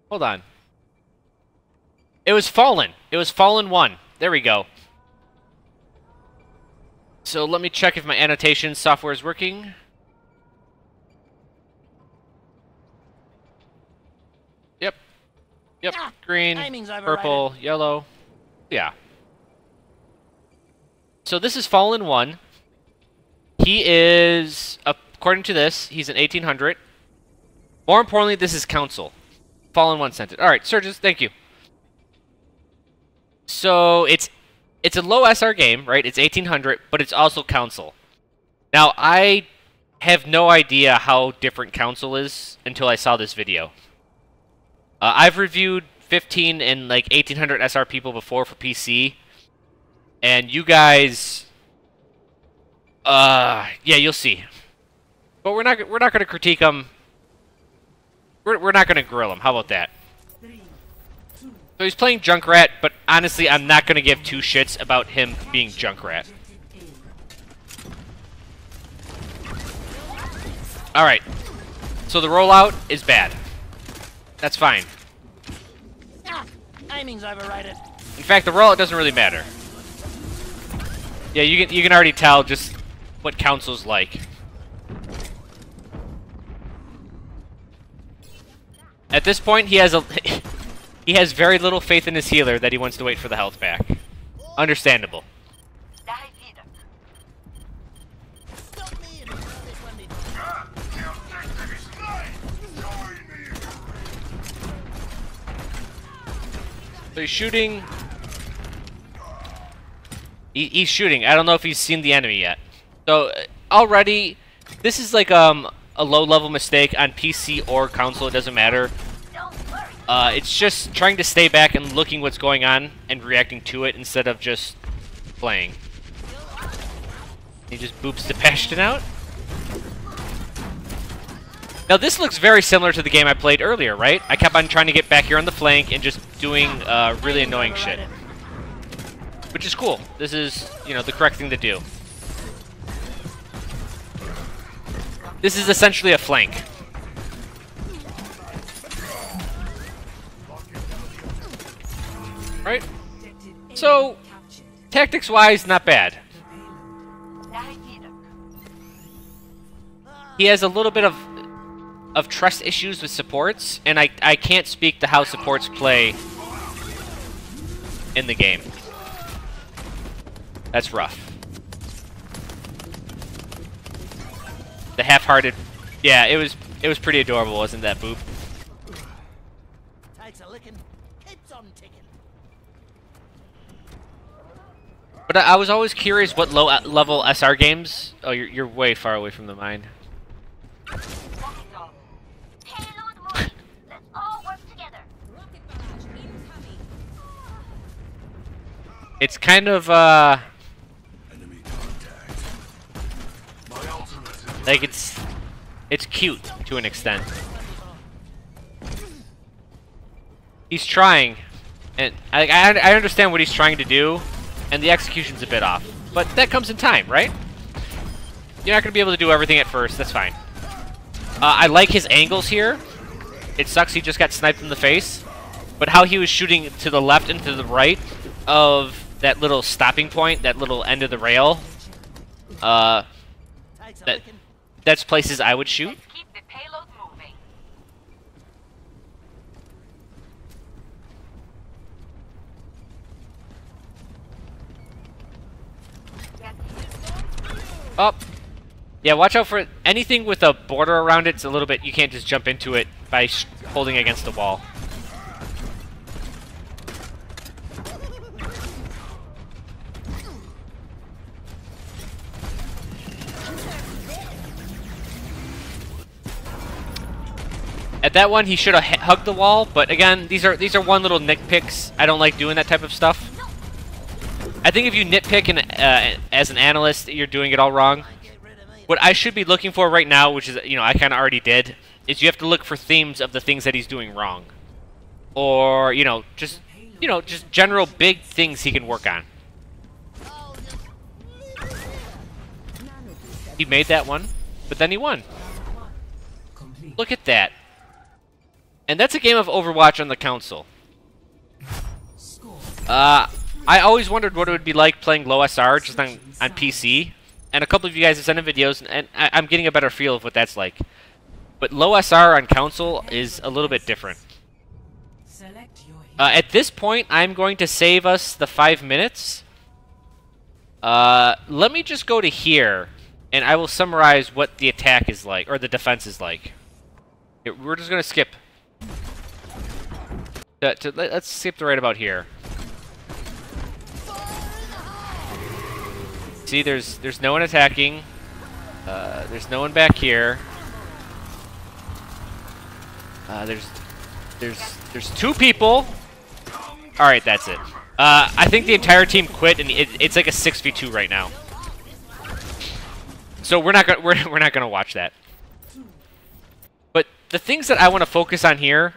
Hold on. It was Fallin. It was Fallin1. There we go. So let me check if my annotation software is working. Yep. Yep. Green, purple, yellow. Yeah. So this is Fallin1. He is, according to this, he's an 1800. More importantly, this is Council. Fallin1 sent it. Alright, Surges, thank you. So it's a low SR game, right? It's 1800, but it's also Council. Now, I have no idea how different Council is until I saw this video. I've reviewed 15 and like 1800 SR people before for PC, and you guys, yeah, you'll see. But we're not going to critique them. We're not going to grill him. How about that? So he's playing Junkrat, but honestly, I'm not going to give two shits about him being Junkrat. Alright. So the rollout is bad. That's fine. Timing's overrated. In fact, the rollout doesn't really matter. Yeah, you can already tell just what Council's like. At this point, he has very little faith in his healer that he wants to wait for the health back. Understandable. So he's shooting. He's shooting. I don't know if he's seen the enemy yet. So already, this is like a low-level mistake on PC or console. It doesn't matter. It's just trying to stay back and looking what's going on and reacting to it instead of just playing. He just boops Sebastian out. Now this looks very similar to the game I played earlier, right? I kept on trying to get back here on the flank and just doing really annoying shit. Which is cool. This is, you know, the correct thing to do. This is essentially a flank. Right? So, tactics-wise, not bad. He has a little bit of trust issues with supports, and I can't speak to how supports play in the game. That's rough. The half-hearted, yeah, it was pretty adorable, wasn't that, Boop? But I was always curious what low-level SR games. Oh, you're way far away from the mine. It's kind of like it's cute to an extent. He's trying, and I understand what he's trying to do, and the execution's a bit off. But that comes in time, right? You're not gonna be able to do everything at first. That's fine. I like his angles here. It sucks he just got sniped in the face, but how he was shooting to the left and to the right of that little stopping point, that little end of the rail, that's places I would shoot. Keep the payload moving. Up. Yeah, watch out for anything with a border around it. It's a little bit, you can't just jump into it by holding against the wall. At that one, he should have hugged the wall, but again, these are one little nitpicks. I don't like doing that type of stuff. I think if you nitpick as an analyst, you're doing it all wrong. What I should be looking for right now, which is, you know, I kind of already did, is you have to look for themes of the things that he's doing wrong. Or, just general big things he can work on. He made that one, but then he won. Look at that. And that's a game of Overwatch on the console. I always wondered what it would be like playing low SR just on PC. And a couple of you guys have sent in videos, and I'm getting a better feel of what that's like. But low SR on console is a little bit different. At this point, I'm going to save us the 5 minutes. Let me just go to here, and I will summarize what the attack is like, or the defense is like. Here, we're just going to skip. Let's skip to right about here. See, there's no one attacking. There's no one back here. There's 2 people. All right, that's it. I think the entire team quit, and it's like a 6v2 right now. So we're not gonna watch that. But the things that I want to focus on here,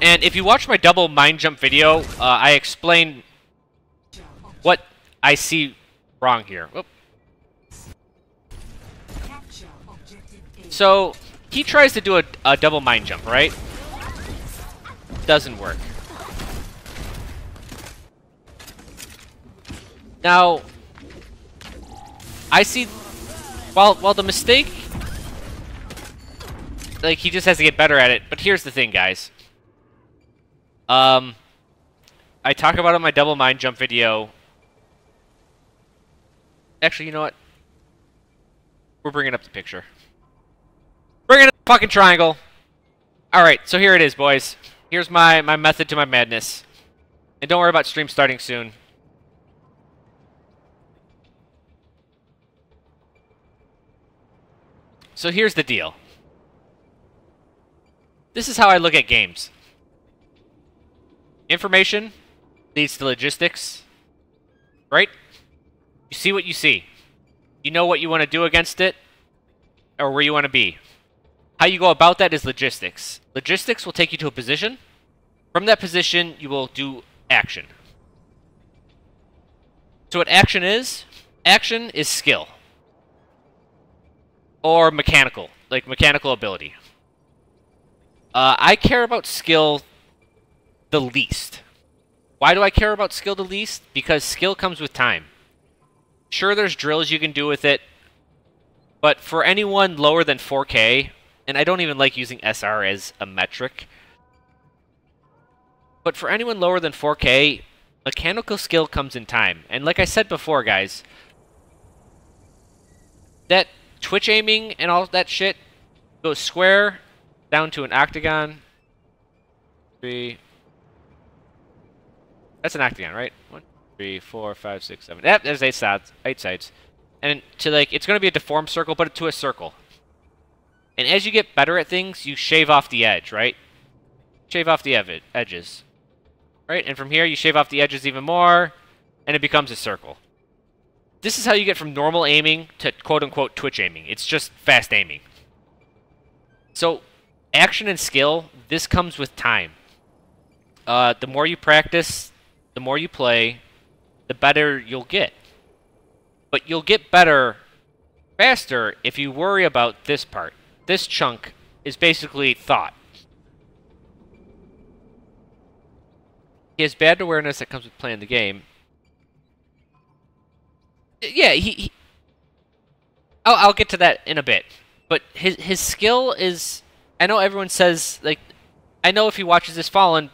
and if you watch my double mind jump video, I explain what I see wrong here. Oop. So he tries to do a double mind jump, right? Doesn't work. Now, I see, while the mistake, like, he just has to get better at it, but here's the thing, guys. I talk about it in my double mind jump video. Actually, you know what? We're bringing up the picture. Bringing up the fucking triangle. Alright, so here it is, boys. Here's my method to my madness. And don't worry about stream starting soon. So here's the deal. This is how I look at games. Information leads to logistics, right? You see what you see. You know what you want to do against it, or where you want to be. How you go about that is logistics. Logistics will take you to a position. From that position, you will do action. So what action is? Action is skill. Or mechanical, like mechanical ability. I care about skill the least. Why do I care about skill the least? Because skill comes with time. Sure, there's drills you can do with it, but for anyone lower than 4K, and I don't even like using SR as a metric, but for anyone lower than 4K, mechanical skill comes in time. And like I said before, guys, that Twitch aiming and all that shit goes square down to an octagon. 3. That's an octagon, right? 1, 3, 4, 5, 6, 7. Yep, there's 8 sides. 8 sides. And to like, it's gonna be a deformed circle, but to a circle. And as you get better at things, you shave off the edge, right? Shave off the edges, right? And from here, you shave off the edges even more, and it becomes a circle. This is how you get from normal aiming to quote-unquote Twitch aiming. It's just fast aiming. So, action and skill, this comes with time. The more you practice, the more you play, the better you'll get. But you'll get better faster if you worry about this part. This chunk is basically thought. He has bad awareness that comes with playing the game. Yeah, I'll get to that in a bit. But his skill is... I know everyone says, like... I know if he watches this Fallin,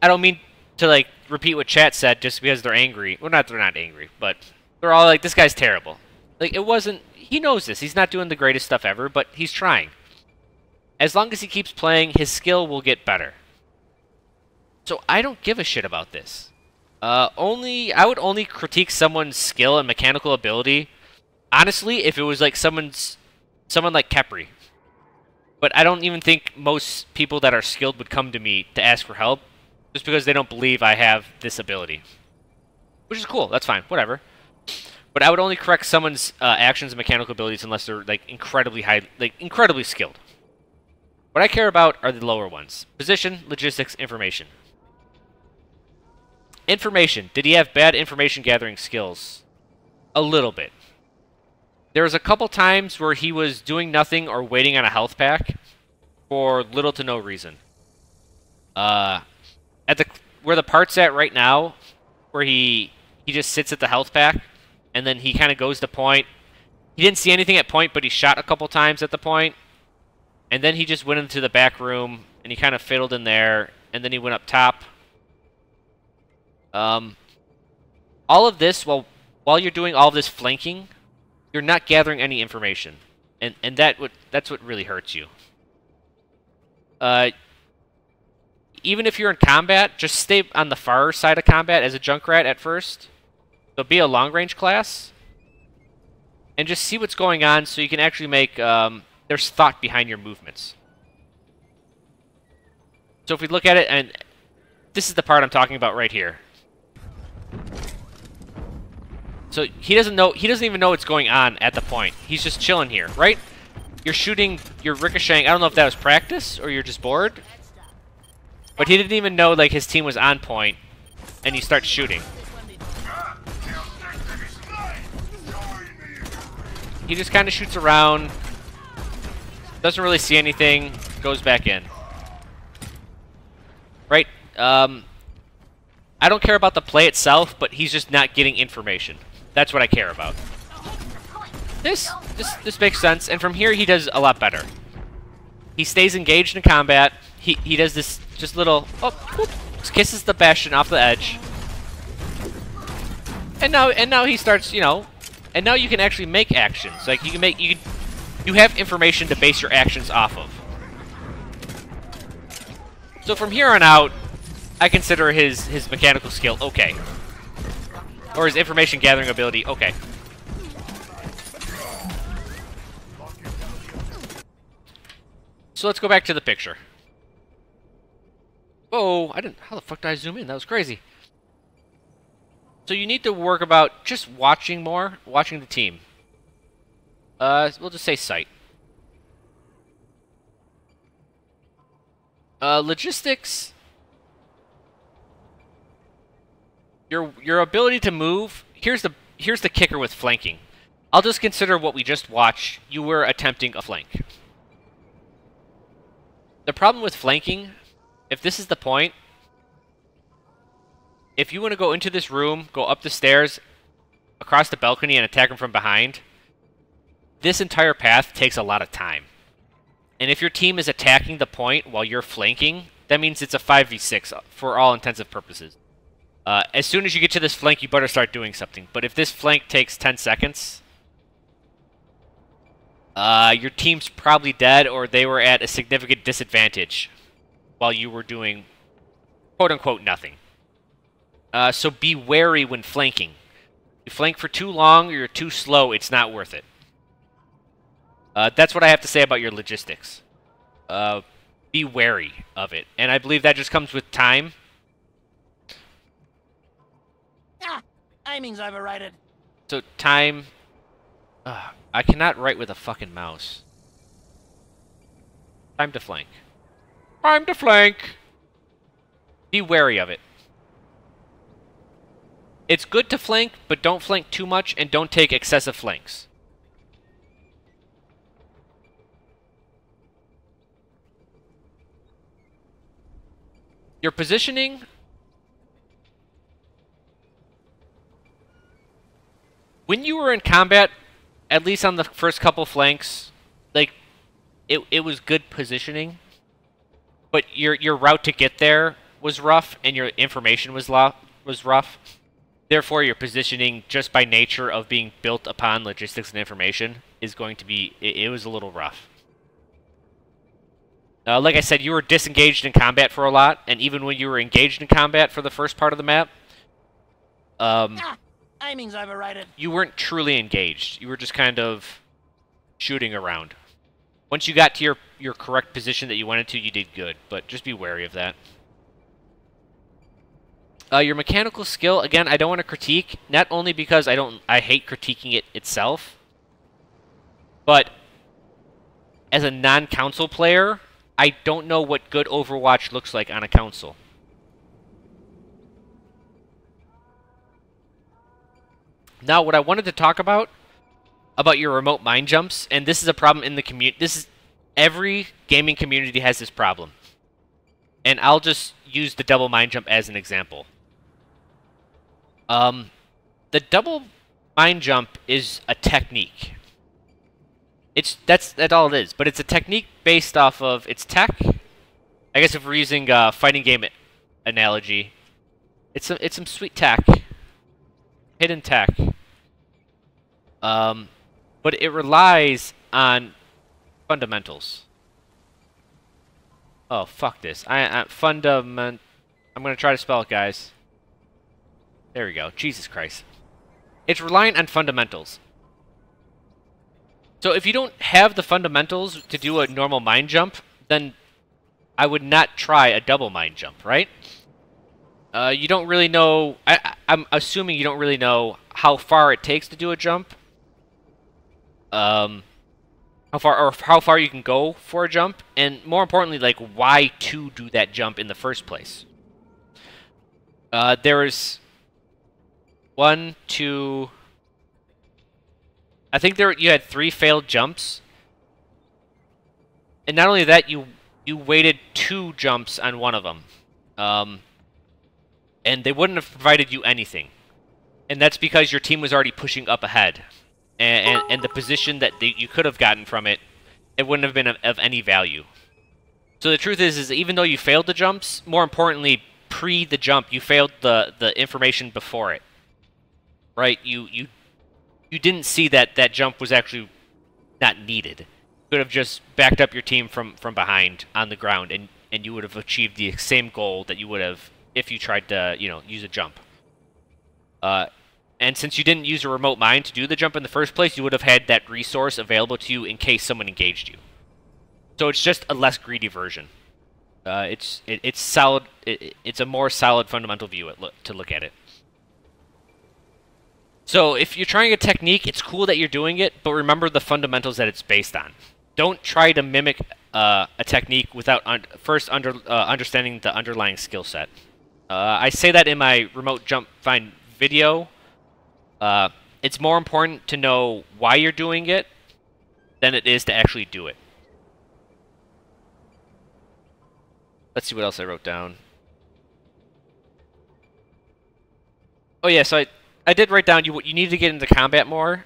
I don't mean to, like, repeat what chat said just because they're angry. Well, they're not angry, but they're all like, this guy's terrible. Like, it wasn't... He knows this. He's not doing the greatest stuff ever, but he's trying. As long as he keeps playing, his skill will get better. So I don't give a shit about this. I would only critique someone's skill and mechanical ability, honestly, if it was like someone like Kepri. But I don't even think most people that are skilled would come to me to ask for help, just because they don't believe I have this ability. Which is cool, that's fine, whatever. But I would only correct someone's actions and mechanical abilities unless they're like incredibly skilled. What I care about are the lower ones. Position, logistics, information. Information. Did he have bad information gathering skills? A little bit. There was a couple times where he was doing nothing or waiting on a health pack, for little to no reason. At the where the part's at right now, where he just sits at the health pack, and then he kind of goes to point. He didn't see anything at point, but he shot a couple times at the point, and then he just went into the back room and he kind of fiddled in there, and then he went up top. All of this while you're doing all of this flanking, you're not gathering any information, and that's what really hurts you. Even if you're in combat, just stay on the far side of combat as a Junkrat at first. So be a long-range class, and just see what's going on so you can actually make, there's thought behind your movements. So if we look at it, and this is the part I'm talking about right here. So he doesn't even know what's going on at the point. He's just chilling here, right? You're shooting, you're ricocheting. I don't know if that was practice or you're just bored. But he didn't even know, like, his team was on point, and he starts shooting. He just kind of shoots around, doesn't really see anything, goes back in. Right? I don't care about the play itself, but he's just not getting information. That's what I care about. This makes sense, and from here he does a lot better. He stays engaged in combat. He does this just little just kisses the Bastion off the edge. And now he starts, you know, and now you can actually make actions. Like you have information to base your actions off of. So from here on out, I consider his mechanical skill okay. Or his information gathering ability okay. So let's go back to the picture. Whoa, how the fuck did I zoom in? That was crazy. So you need to work about just watching more, watching the team. We'll just say sight. Logistics. Your ability to move. Here's the kicker with flanking. I'll just consider what we just watched. You were attempting a flank. The problem with flanking, if this is the point, if you want to go into this room, go up the stairs, across the balcony, and attack him from behind, this entire path takes a lot of time. And if your team is attacking the point while you're flanking, that means it's a 5v6 for all intensive purposes. As soon as you get to this flank, you better start doing something. But if this flank takes 10 seconds, your team's probably dead, or they were at a significant disadvantage while you were doing quote-unquote nothing. So be wary when flanking. You flank for too long or you're too slow, it's not worth it. That's what I have to say about your logistics. Be wary of it. And I believe that just comes with time. Aiming's overrated. So time... I cannot write with a fucking mouse. Time to flank. Time to flank! Be wary of it. It's good to flank, but don't flank too much and don't take excessive flanks. Your positioning... When you were in combat, at least on the first couple flanks, like, it was good positioning, but your route to get there was rough, and your information was rough. Therefore, your positioning, just by nature of being built upon logistics and information, is going to be... It was a little rough. Like I said, you were disengaged in combat for a lot, and even when you were engaged in combat for the first part of the map, aiming's overrated. You weren't truly engaged. You were just kind of shooting around. Once you got to your correct position that you wanted to, you did good, but just be wary of that. Your mechanical skill, again, I don't want to critique, not only because I hate critiquing it itself, but as a non-console player, I don't know what good Overwatch looks like on a console. Now, what I wanted to talk about your remote mine jumps, and this is a problem in the community. Every gaming community has this problem. And I'll just use the double mine jump as an example. The double mine jump is a technique. That's all it is, but it's a technique based off of its tech. I guess if we're using a fighting game analogy, it's some sweet tech, hidden tech. But it relies on fundamentals. Oh, fuck this. I'm gonna try to spell it, guys. There we go. Jesus Christ. It's reliant on fundamentals. So if you don't have the fundamentals to do a normal mine jump, then I would not try a double mine jump, right? You don't really know... I'm assuming you don't really know how far it takes to do a jump. How far you can go for a jump, and more importantly, like, why to do that jump in the first place. There is 1, 2... I think you had 3 failed jumps. And not only that, you waited 2 jumps on one of them. And they wouldn't have provided you anything. And that's because your team was already pushing up ahead. And the position that you could have gotten from it, it wouldn't have been of any value. So the truth is even though you failed the jumps, more importantly, pre the jump, you failed the information before it. Right? You didn't see that jump was actually not needed. You could have just backed up your team from behind on the ground, and you would have achieved the same goal that you would have if you tried to, use a jump. And since you didn't use a remote mine to do the jump in the first place, you would have had that resource available to you in case someone engaged you. So it's just a less greedy version. It's solid. It's a more solid fundamental view to look at it. So if you're trying a technique, it's cool that you're doing it, but remember the fundamentals that it's based on. Don't try to mimic a technique without first understanding the underlying skill set. I say that in my remote jump find video. It's more important to know why you're doing it than it is to actually do it. Let's see what else I wrote down. Oh yeah, so I did write down you need to get into combat more.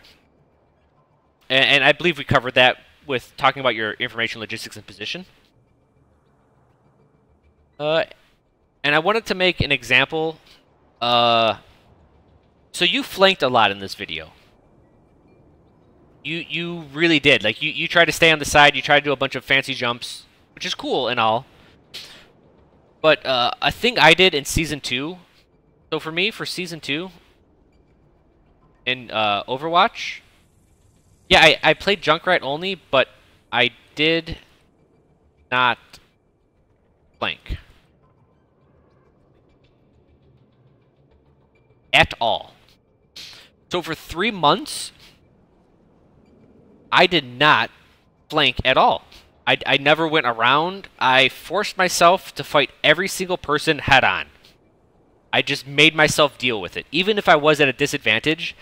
And I believe we covered that with talking about your information, logistics, and position. And I wanted to make an example. So you flanked a lot in this video. You really did. Like, you tried to stay on the side, you tried to do a bunch of fancy jumps, which is cool and all. But a thing I did in Season 2, so for me, for Season 2, in Overwatch, yeah, I played Junkrat only, but I did not flank. At all. So for 3 months, I did not flank at all. I never went around. I forced myself to fight every single person head on. I just made myself deal with it. Even if I was at a disadvantage,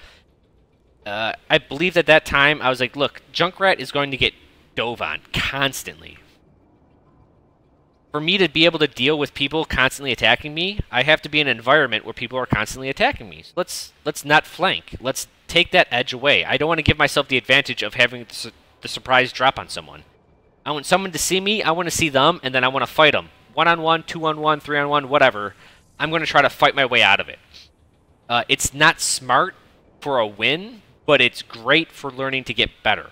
I believed at that time, I was like, look, Junkrat is going to get dove on constantly. For me to be able to deal with people constantly attacking me, I have to be in an environment where people are constantly attacking me. So let's not flank. Let's take that edge away. I don't want to give myself the advantage of having the surprise drop on someone. I want someone to see me, I want to see them, and then I want to fight them. 1-on-1, 2-on-1, 3-on-1, whatever. I'm going to try to fight my way out of it. It's not smart for a win, but it's great for learning to get better.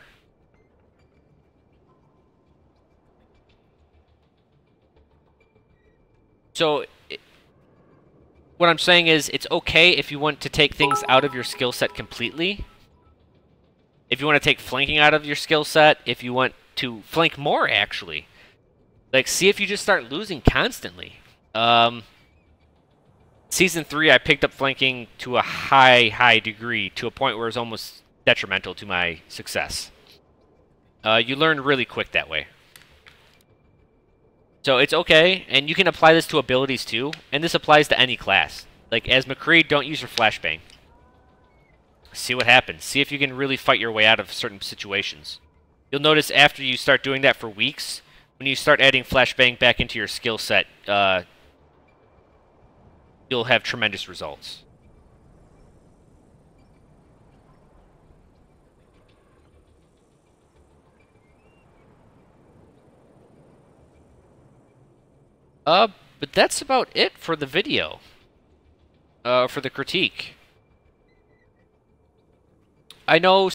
So, what I'm saying is, it's okay if you want to take things out of your skill set completely. If you want to take flanking out of your skill set, if you want to flank more, actually. Like, see if you just start losing constantly. Season 3, I picked up flanking to a high degree, to a point where it was almost detrimental to my success. You learn really quick that way. So it's okay, and you can apply this to abilities too, and this applies to any class. Like, as McCree, don't use your flashbang. See what happens. See if you can really fight your way out of certain situations. You'll notice after you start doing that for weeks, when you start adding flashbang back into your skill set, you'll have tremendous results. But that's about it for the video. For the critique. I know